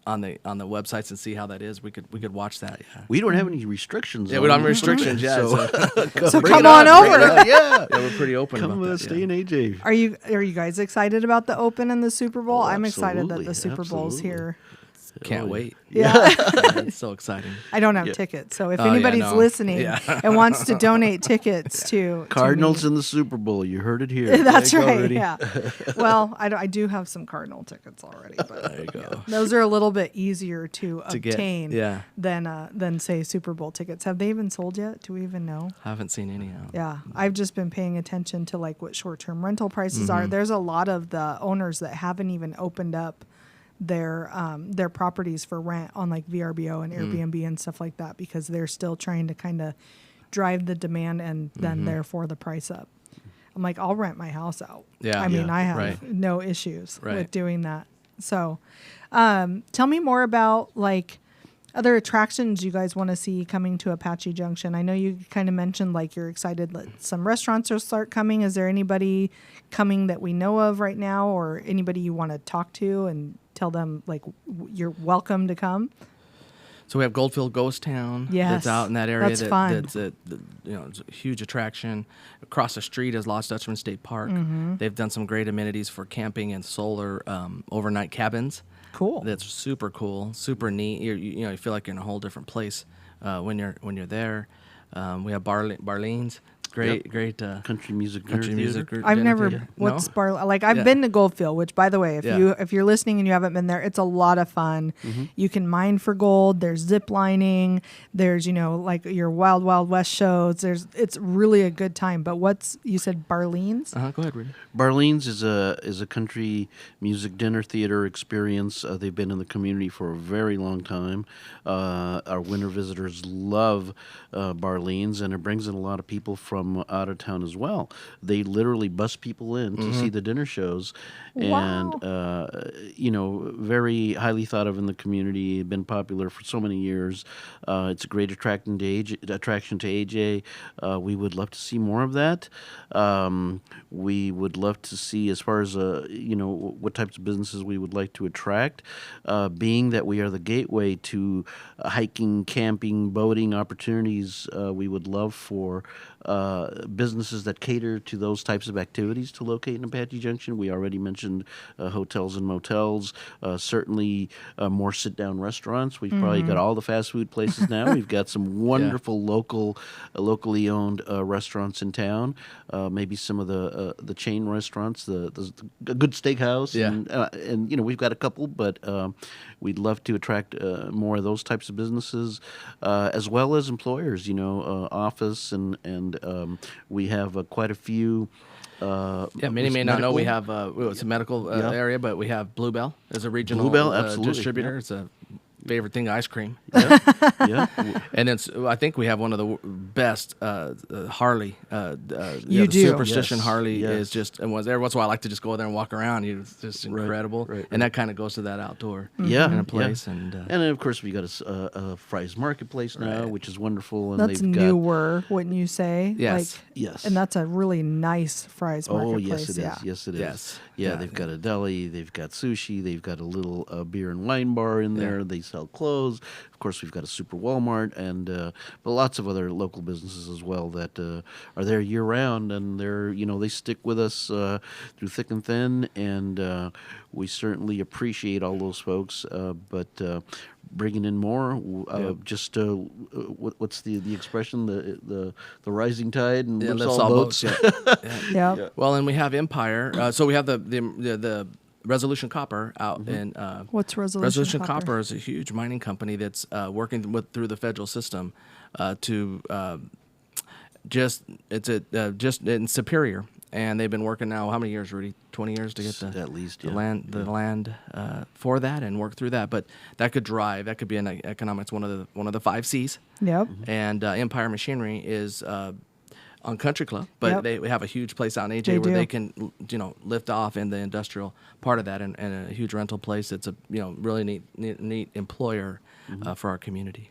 websites and see how that is. We could watch that. Yeah. We don't have any restrictions. Yeah, we don't have restrictions. Yeah. So come on over. Yeah, we're pretty open. Come about that, stay in AJ. Are you guys excited about the Open and the Super Bowl? Oh, I'm excited that the absolutely, Super Bowl's here. Can't wait. Yeah. It's so exciting. I don't have tickets, so if anybody's listening and wants to donate tickets to Cardinals to in the Super Bowl, you heard it here. That's There you go, right. Rudy. Yeah. Well, I do have some Cardinal tickets already, but There you go. those are a little bit easier to obtain get. than say Super Bowl tickets. Have they even sold yet? Do we even know? I haven't seen any out. Yeah, I've just been paying attention to like what short-term rental prices are. There's a lot of the owners that haven't even opened up their properties for rent on like VRBO and Airbnb and stuff like that, because they're still trying to kind of drive the demand and then therefore the price up. I'm like, I'll rent my house out. Yeah. I mean, I have right. no issues with Right. doing that. So tell me more about like other attractions you guys want to see coming to Apache Junction. I know you kind of mentioned like you're excited that some restaurants will start coming. Is there anybody coming that we know of right now, or anybody you want to talk to and tell them like you're welcome to come? So we have Goldfield Ghost Town. Yes, that's out in that area. that's fun. It's a huge attraction. Across the street is Lost Dutchman State Park. They've done some great amenities for camping and solar overnight cabins. Cool. That's super cool, super neat. You feel like you're in a whole different place when you're there. We have Barlean's. Great Country music. I've never. theater. What's No? Bar? Like I've been to Goldfield, which by the way, if you're listening and you haven't been there, it's a lot of fun. You can mine for gold. There's zip lining. There's like your Wild Wild West shows. It's really a good time. But you said Barlean's? Go ahead, Rudy. Barlean's is a country music dinner theater experience. They've been in the community for a very long time. Our winter visitors love Barlean's, and it brings in a lot of people from out of town as well. They literally bus people in to see the dinner shows, and very highly thought of in the community. Been popular for so many years. It's a great attraction to AJ. We would love to see more of that. We would love to see, as far as what types of businesses we would like to attract, being that we are the gateway to hiking, camping, boating opportunities. We would love for businesses that cater to those types of activities to locate in Apache Junction. We already mentioned hotels and motels, certainly more sit-down restaurants. We've probably got all the fast food places now. We've got some wonderful locally owned restaurants in town, maybe some of the chain restaurants, a good steakhouse, and we've got a couple, but we'd love to attract more of those types of businesses, as well as employers, office, and we have quite a few. Many may not know we have it's a medical area, but we have Bluebell as a regional distributor. It's a favorite thing, ice cream. Yeah. And I think we have one of the best Harley. You do. Superstition Yes. Harley Yes. is just, and every once in a while I like to just go there and walk around. It's just incredible. Right. And that kind of goes to that outdoor kind of place. And then of course we got a Fry's Marketplace now, which is wonderful. And That's they've got, newer, wouldn't you say? Yes. Yes. And that's a really nice Fry's Marketplace. Oh, yes, it is. Yeah. Yes, it is. Yes. Yeah, they've got a deli, they've got sushi, they've got a little beer and wine bar in there. They sell clothes. Of course, we've got a super Walmart, and but lots of other local businesses as well that are there year round, and they stick with us through thick and thin, and we certainly appreciate all those folks. But bringing in more, just what's the expression? The rising tide and lifts all boats. Yeah. Well, and we have Empire. So we have the Resolution Copper out in. What's Resolution Resolution Copper? Copper is a huge mining company that's working through the federal system to just in Superior, and they've been working now how many years, Rudy? 20 years to get at least the land for that and work through that. But that could be in economics one of the 5 C's. Yep. And Empire Machinery is on Country Club, but they have a huge place out in AJ where they can lift off in the industrial part of that, and a huge rental place. It's a really neat employer for our community.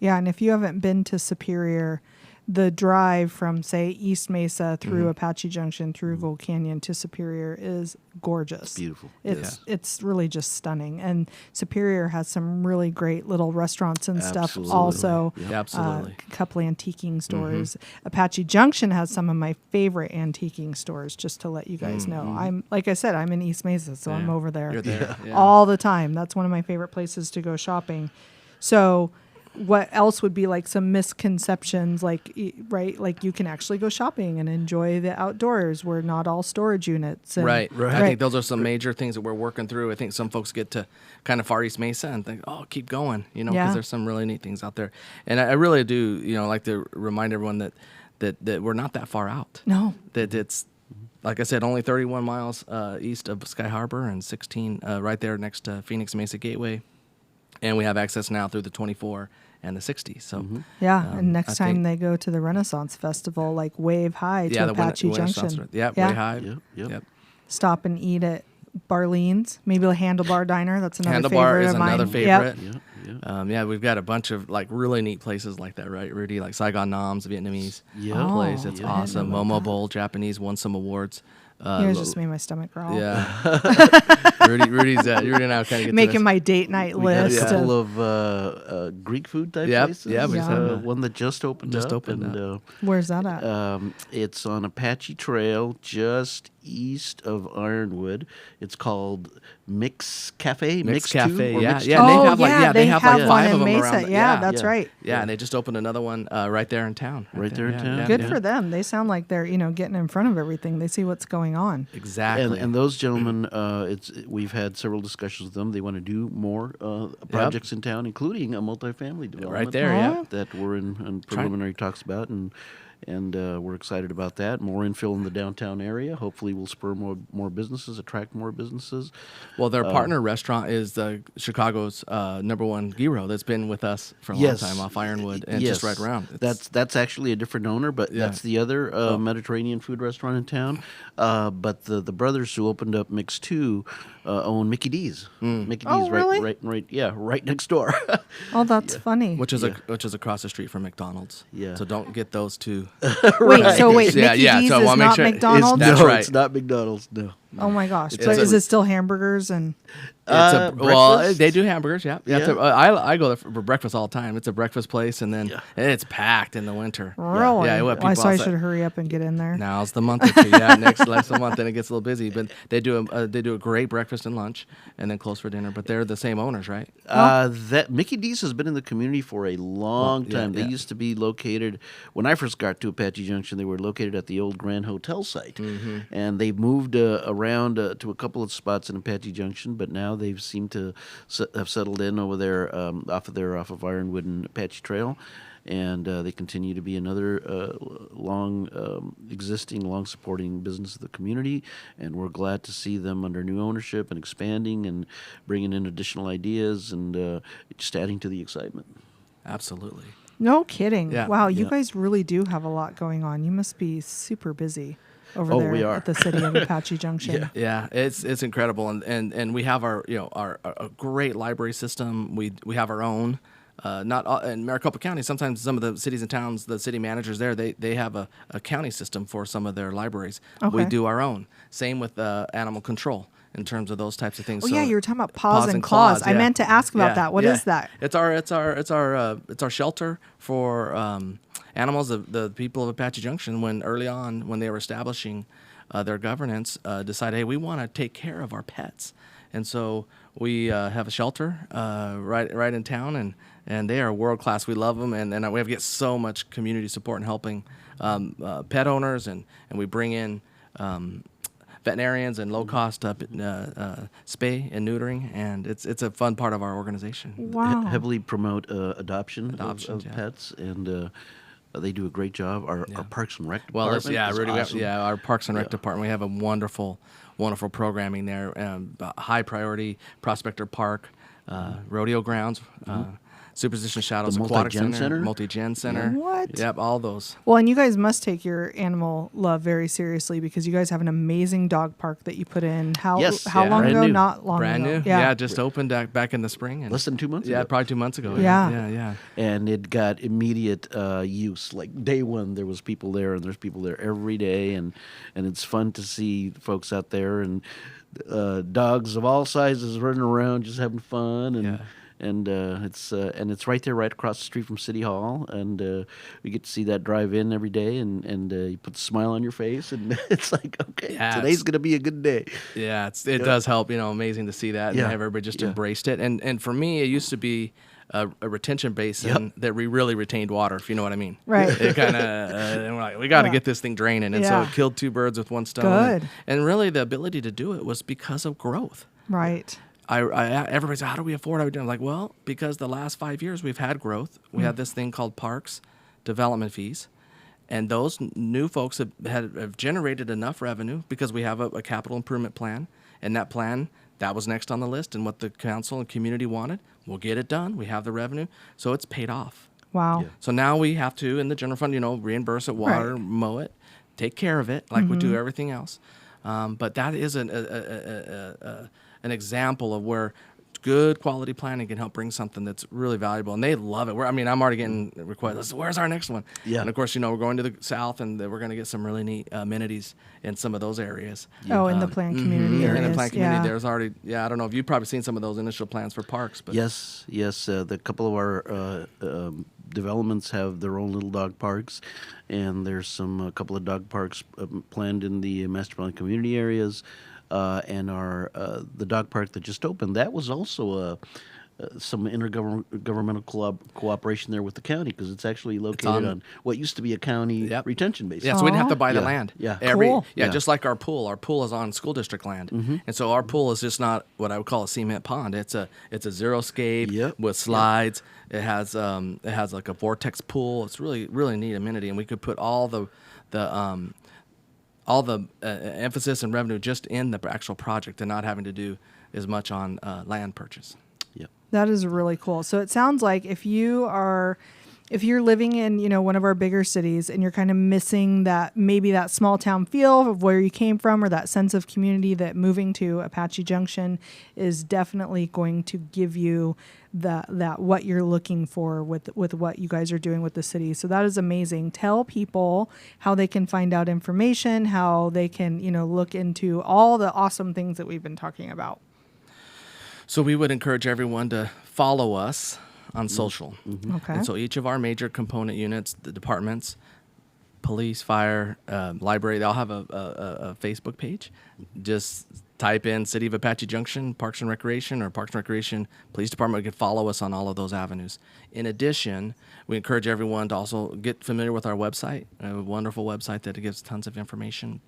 Yeah, and if you haven't been to Superior, the drive from, say, East Mesa through Apache Junction through Gold Canyon to Superior is gorgeous. It's beautiful. It's really just stunning. And Superior has some really great little restaurants and stuff Absolutely. also. Yeah, absolutely. A couple antiquing stores. Apache Junction has some of my favorite antiquing stores, just to let you guys know. Like I said, I'm in East Mesa, so I'm over there, You're there. Yeah. all the time. That's one of my favorite places to go shopping. So what else would be like some misconceptions, like you can actually go shopping and enjoy the outdoors. We're not all storage units. And, Right. I think those are some major things that we're working through. I think some folks get to kind of Far East Mesa and think, oh, keep going, because there's some really neat things out there. And I really do, like to remind everyone that we're not that far out. No. That it's, like I said, only 31 miles east of Sky Harbor and 16 right there next to Phoenix Mesa Gateway. And we have access now through the 24 and the 60. So and next time they go to the Renaissance Festival, like wave high to Apache Junction. Way high. Yep. Stop and eat at Barlean's, maybe a Handlebar Diner. That's another Handlebar favorite is of mine. another favorite. Yep. We've got a bunch of like really neat places like that, right, Rudy? Like Saigon Nam's Vietnamese place. It's awesome. Momo Bowl, Japanese, won some awards. You just made my stomach growl. Yeah. Rudy and I kind of get making my date night list. A couple of Greek food type places. Yeah, we have one that just opened up. Where's that at? It's on Apache Trail, just east of Ironwood. It's called Mix Cafe. Mix Two, Cafe. or Yeah, Mix yeah. Two? They have like one 5 in of them Mesa. around. That's right. Yeah, and they just opened another one right there in town. Right there in town. Good for them. They sound like they're getting in front of everything. They see what's going on. Exactly. And those gentlemen, we've had several discussions with them. They want to do more projects in town, including a multifamily development. Right there, that we're in preliminary talks about, and we're excited about that. More infill in the downtown area. Hopefully, will spur more businesses, attract more businesses. Well, their partner restaurant is Chicago's #1 gyro that's been with us for a long time off Ironwood and just right around. That's actually a different owner, but that's the other Mediterranean food restaurant in town. But the brothers who opened up Mix 2 own Mickey D's. Mickey D's really? right next door. Oh, that's funny. Which is across the street from McDonald's. Yeah. So don't get those two. Wait, Mickey D's so I is wanna make not sure McDonald's? That's no, right. It's not McDonald's. No. Oh my gosh! It's But a- is it still hamburgers and? Well, breakfast? they do hamburgers. Yeah, Yeah. I go there for breakfast all the time. It's a breakfast place, and then Yeah. it's packed in the winter. Really? Yeah, what Why? people So I outside- should hurry up and get in there. Now's the month or two. Yeah, next month, then it gets a little busy. But they do a great breakfast and lunch, and then close for dinner. But they're the same owners, right? That Mickey D's has been in the community for a long yeah, time. They yeah. used to be located when I first got to Apache Junction. They were located at the old Grand Hotel site, and they moved around to a couple of spots in Apache Junction. But now they've seemed to have settled in over there off of Ironwood and Apache Trail. And they continue to be another long supporting business of the community, and we're glad to see them under new ownership and expanding and bringing in additional ideas and just adding to the excitement. Absolutely. No kidding. Yeah. Wow, you Yeah. guys really do have a lot going on. You must be super busy over Oh, there we are. at the city of Apache Junction. Yeah, it's incredible, and we have our our great library system. We have our own. Not all, in Maricopa County. Sometimes some of the cities and towns, the city managers there, they have a county system for some of their libraries. We Okay. do our own. Same with animal control in terms of those types of things. Oh So yeah, you were talking about paws and claws. I yeah. meant to ask about Yeah, that. What yeah. is that? It's our shelter for animals. The people of Apache Junction, when they were establishing their governance, decided, hey, we want to take care of our pets, and so we have a shelter right in town, and they are world class. We love them, and we have to get so much community support in helping pet owners, and we bring in veterinarians and low cost spay and neutering, and it's a fun part of our organization. Wow. Heavily promote adoption Adoptions, of yeah. pets, and they do a great job. Our Parks and Rec Well, department is Rudy, awesome. our Parks and Rec department, we have a wonderful programming there. High priority Prospector Park, rodeo grounds, Superstition Shadows The Aquatic Multi-Gen Center, Center? Multi-Gen Center. What? Yep, all those. Well, and you guys must take your animal love very seriously because you guys have an amazing dog park that you put in. How Yes, how yeah, long brand ago? new. Not long Brand ago. new. Yeah, just opened back in the spring. And Less than 2 months Yeah, ago. probably 2 months ago. Yeah. Yeah. And it got immediate use. Like day one, there was people there, and there's people there every day, and it's fun to see folks out there and dogs of all sizes running around, just having fun, and Yeah. and it's right there, right across the street from City Hall, and we get to see that drive in every day, and you put a smile on your face, and it's like, okay, Yeah, today's it's- gonna be a good day. Yeah, it does help. Amazing to see that and Yeah, have everybody just yeah. embraced it. And for me, it used to be a retention basin that we really retained water, if you know what I mean. Right. It kind of and we're like, we got to Yeah. get this thing draining, and so Yeah. it killed two birds with one stone. Good. And really, the ability to do it was because of growth. Right. Everybody's like, how do we afford it? I'm like, well, because the last 5 years we've had growth. We have this thing called parks development fees, and those new folks have generated enough revenue because we have a capital improvement plan, and that plan that was next on the list, and what the council and community wanted, we'll get it done. We have the revenue, so it's paid off. Wow. Yeah. So now we have to, in the general fund, reimburse it, water, Right. mow it, take care of it like we do everything else. But that is an example of where good quality planning can help bring something that's really valuable, and they love it. I'm already getting requests. Where's our next one? Yeah. And of course, we're going to the south, and we're going to get some really neat amenities in some of those areas. Oh, in the planned community In areas. the planned community, yeah. there's already. Yeah, I don't know if you've probably seen some of those initial plans for parks, but Yes. The couple of our developments have their own little dog parks, and there's a couple of dog parks planned in the master plan community areas, and the dog park that just opened. That was also some intergovernmental cooperation there with the county, because it's actually located on what used to be a county Yep. retention basin. Yeah, so we didn't have to Aw. buy the Yeah, land. yeah. Cool. Yeah, Yeah. just like our pool. Our pool is on school district land, and so our pool is just not what I would call a cement pond. It's a xeriscape Yep. with slides. It has like a vortex pool. It's really really neat amenity, and we could put all the emphasis and revenue just in the actual project, and not having to do as much on land purchase. Yep. That is really cool. So it sounds like if you are if you're living in, one of our bigger cities and you're kind of missing that small town feel of where you came from, or that sense of community, that moving to Apache Junction is definitely going to give you that what you're looking for with what you guys are doing with the city. So that is amazing. Tell people how they can find out information, how they can, look into all the awesome things that we've been talking about. So we would encourage everyone to follow us on social. Mm-hmm. Okay. And so each of our major component units, the departments, police, fire, library, they all have a Facebook page. Just type in City of Apache Junction, Parks and Recreation, or Parks and Recreation Police Department. You can follow us on all of those avenues. In addition, we encourage everyone to also get familiar with our website, a wonderful website that gives tons of information.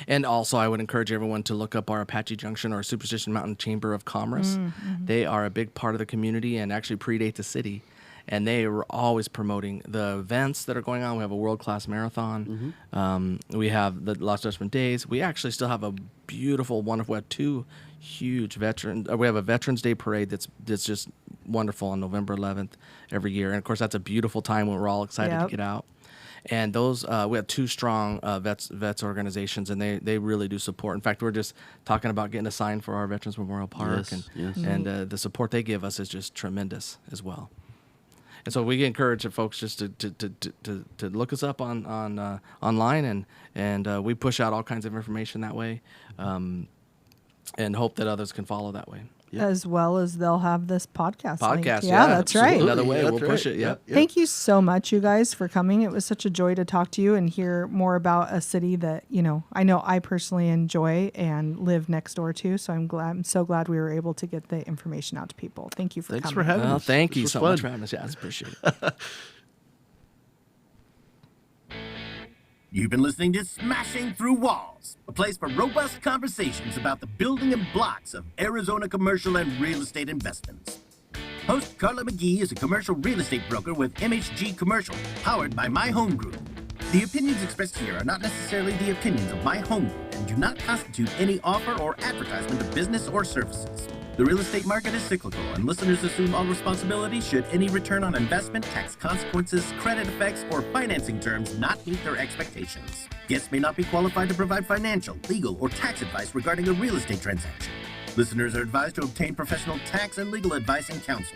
And also, I would encourage everyone to look up our Apache Junction or Superstition Mountain Chamber of Commerce. Mm-hmm. They are a big part of the community and actually predate the city. And they are always promoting the events that are going on. We have a world-class marathon. Mm-hmm. We have the Lost Dutchman Days. We actually still have a beautiful, wonderful, we have two huge we have a Veterans Day parade that's just wonderful on November 11th every year. And, of course, that's a beautiful time when we're all excited to get out. And those we have two strong vets organizations, and they really do support. In fact, we're just talking about getting a sign for our Veterans Memorial Park, and the support they give us is just tremendous as well. And so we encourage folks just to look us up on online, and we push out all kinds of information that way, and hope that others can follow that way. Yep. As well as they'll have this podcast. Yeah, that's right. Another way we'll push it. Yep. Thank you so much, you guys, for coming. It was such a joy to talk to you and hear more about a city that I know I personally enjoy and live next door to. So I'm so glad we were able to get the information out to people. Thank you for Thanks coming. for having us. Thank you so much for having us. Yeah, I appreciate it. You've been listening to Smashing Through Walls, a place for robust conversations about the building and blocks of Arizona commercial and real estate investments. Host Carla McGee is a commercial real estate broker with MHG Commercial, powered by My Home Group. The opinions expressed here are not necessarily the opinions of My Home Group and do not constitute any offer or advertisement of business or services. The real estate market is cyclical, and listeners assume all responsibility should any return on investment, tax consequences, credit effects, or financing terms not meet their expectations. Guests may not be qualified to provide financial, legal, or tax advice regarding a real estate transaction. Listeners are advised to obtain professional tax and legal advice and counsel.